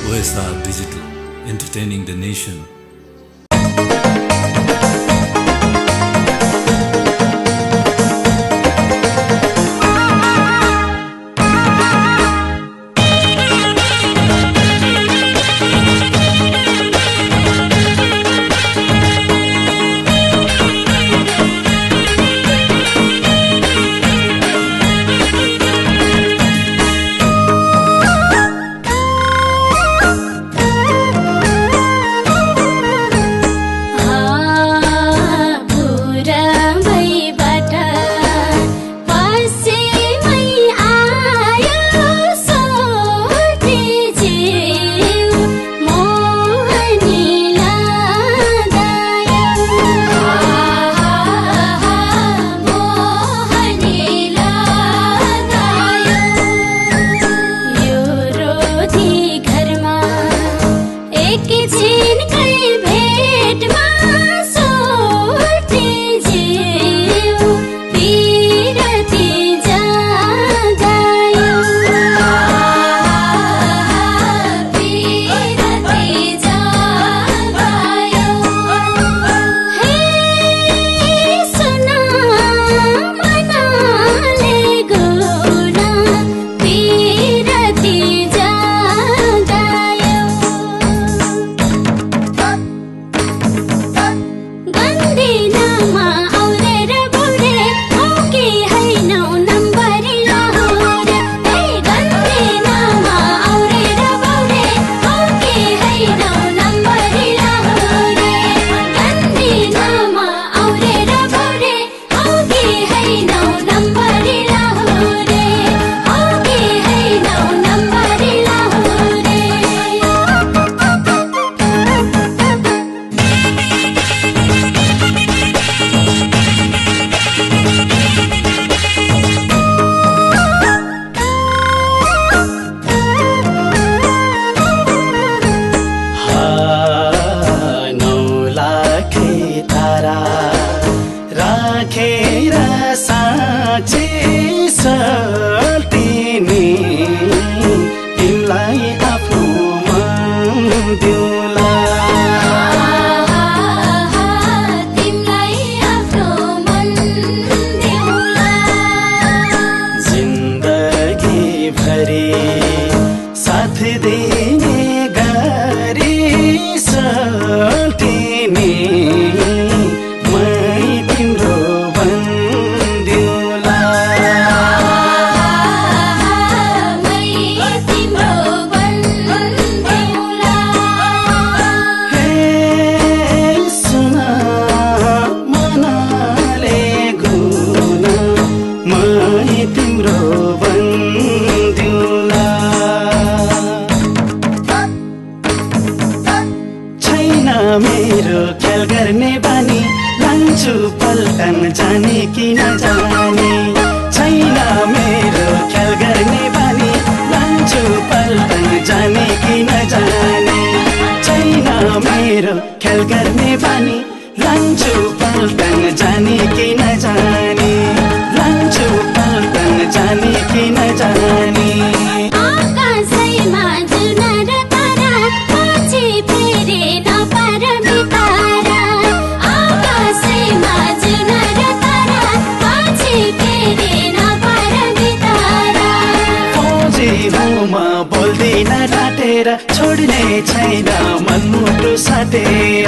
OSR Digital, entertaining the nation. राखेर साँचे सल्टिने तिमीलाई आफ्नो मन दिउला जिन्दगी भरि साथ दिने गरी सल्टिने मेरो ख्याल गर्ने बानी लान्छु पल्टन जाने कि नजाने छैन मेरो ख्याल गर्ने बानी लान्छु पल्टन जाने कि नजाने छैन मेरो ख्याल गर्ने बानी लान्छु पल्टन जाने कि नजाने लान्छु पल्टन जाने कि नजाने बोल्दिन डाटेर छोड्ने छैन मनमुटु साटेर